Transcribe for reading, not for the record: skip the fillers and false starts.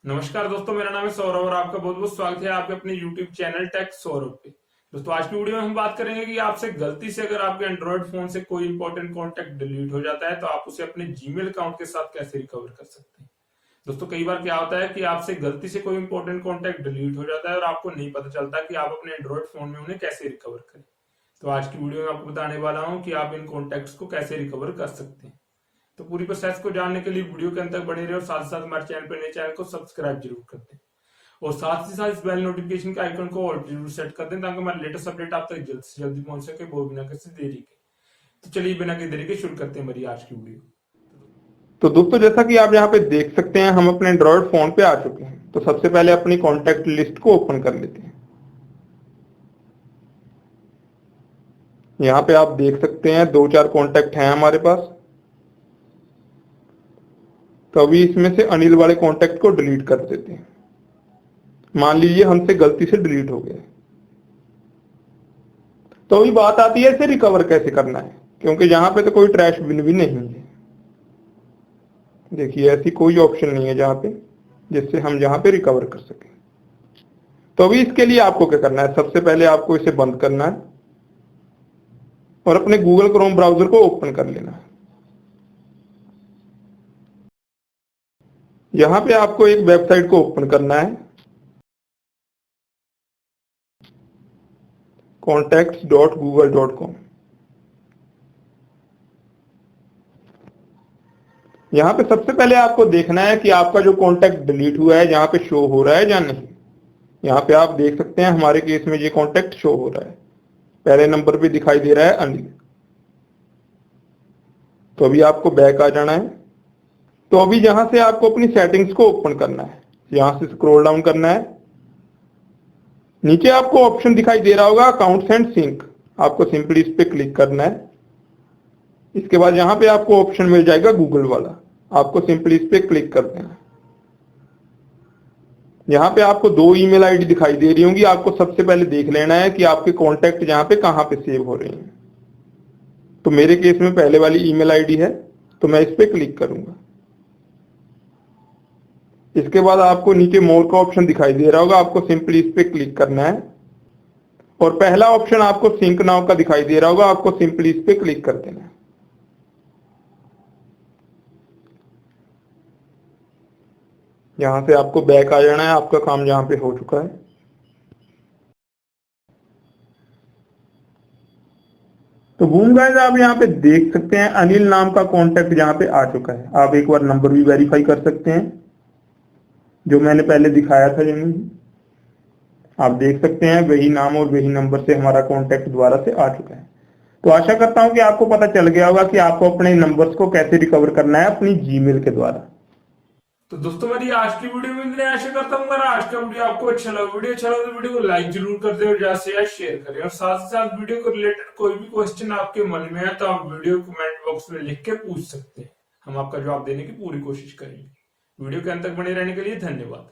नमस्कार दोस्तों, मेरा नाम है सौरभ और आपका बहुत बहुत स्वागत है आपके अपने YouTube चैनल टेक सौरभ पे। दोस्तों आज की वीडियो में हम बात करेंगे कि आपसे गलती से अगर आपके एंड्रॉइड फोन से कोई इंपॉर्टेंट कॉन्टेक्ट डिलीट हो जाता है तो आप उसे अपने जीमेल अकाउंट के साथ कैसे रिकवर कर सकते हैं। दोस्तों कई बार क्या होता है कि आपसे गलती से कोई इंपॉर्टेंट कॉन्टेक्ट डिलीट हो जाता है और आपको नहीं पता चलता कि आप अपने एंड्रॉइड फोन में उन्हें कैसे रिकवर करें। तो आज की वीडियो में आपको बताने वाला हूँ कि आप इन कॉन्टेक्ट्स को कैसे रिकवर कर सकते हैं। तो पूरी प्रोसेस को जानने के लिए वीडियो के अंत तक बने रहे और साथ ही साथ हमारे चैनल पर नए चैनल को सब्सक्राइब जरूर कर दें और साथ ही साथ इस बेल नोटिफिकेशन के आइकन को ऑल जरूर सेट कर दें ताकि हमारे लेटेस्ट अपडेट आप तक जल्द से जल्दी पहुंच सके, वो बिना किसी देरी के। तो चलिए बिना किसी देरी के शुरू करते हैं हमारी आज की वीडियो। तो दोस्तों जैसा कि आप यहाँ पे देख सकते हैं हम अपने एंड्रॉइड फोन पे आ चुके हैं। तो सबसे पहले अपनी कॉन्टेक्ट लिस्ट को ओपन कर लेते हैं। यहाँ पे आप देख सकते हैं 2-4 कॉन्टेक्ट हैं हमारे पास। तो अभी इसमें से अनिल वाले कॉन्टेक्ट को डिलीट कर देते हैं। मान लीजिए हमसे गलती से डिलीट हो गया। तो अभी बात आती है इसे रिकवर कैसे करना है, क्योंकि यहाँ पे तो कोई ट्रैश बिन भी नहीं है। देखिए ऐसी कोई ऑप्शन नहीं है जहाँ पे जिससे हम यहाँ पे रिकवर कर सकें। तो अभी इसके लिए आपको क्या करना है, सबसे पहले आपको इसे बंद करना है और अपने गूगल क्रोम ब्राउजर को ओपन कर लेना है। यहाँ पे आपको एक वेबसाइट को ओपन करना है, contacts.google.com। यहाँ पे सबसे पहले आपको देखना है कि आपका जो कॉन्टैक्ट डिलीट हुआ है यहाँ पे शो हो रहा है या नहीं। यहाँ पे आप देख सकते हैं हमारे केस में ये कॉन्टैक्ट शो हो रहा है। पहले नंबर पे दिखाई दे रहा है अनिल। तो अभी आपको बैक आ जाना है। तो अभी यहां से आपको अपनी सेटिंग्स को ओपन करना है। यहां से स्क्रॉल डाउन करना है। नीचे आपको ऑप्शन दिखाई दे रहा होगा अकाउंट्स एंड सिंक। आपको सिंपली इस पे क्लिक करना है। इसके बाद यहाँ पे आपको ऑप्शन मिल जाएगा गूगल वाला। आपको सिंपली इस पे क्लिक कर देना है। यहाँ पे आपको 2 ईमेल आईडी दिखाई दे रही होंगी। आपको सबसे पहले देख लेना है कि आपके कॉन्टैक्ट यहाँ पे कहाँ पे सेव हो रहे हैं। तो मेरे केस में पहले वाली ईमेल आईडी है, तो मैं इस पे क्लिक करूंगा। इसके बाद आपको नीचे मोर का ऑप्शन दिखाई दे रहा होगा। आपको सिंपली इस पे क्लिक करना है और पहला ऑप्शन आपको सिंक नाउ का दिखाई दे रहा होगा। आपको सिंपली इस पे क्लिक कर देना है। यहां से आपको बैक आ जाना है। आपका काम यहां पे हो चुका है। तो बूम गाइस, आप यहाँ पे देख सकते हैं अनिल नाम का कॉन्टैक्ट यहाँ पे आ चुका है। आप एक बार नंबर भी वेरीफाई कर सकते हैं जो मैंने पहले दिखाया था। यानी आप देख सकते हैं वही नाम और वही नंबर से हमारा कॉन्टैक्ट दोबारा से आ चुका है। तो आशा करता हूं कि आपको पता चल गया होगा कि आपको अपने नंबर्स को कैसे रिकवर करना है अपनी जीमेल के द्वारा। तो दोस्तों मेरी आज की वीडियो में इतने आशा करता हूँ अगर आज का वीडियो आपको अच्छा लगा, वीडियो अच्छा लगा तो वीडियो को लाइक जरूर कर दें और ज्यादा से ज्यादा शेयर करें। और साथ ही साथ वीडियो को रिलेटेड कोई भी क्वेश्चन आपके मन में है तो आप वीडियो कमेंट बॉक्स में लिख के पूछ सकते हैं। हम आपका जवाब देने की पूरी कोशिश करेंगे। वीडियो के अंत तक बने रहने के लिए धन्यवाद।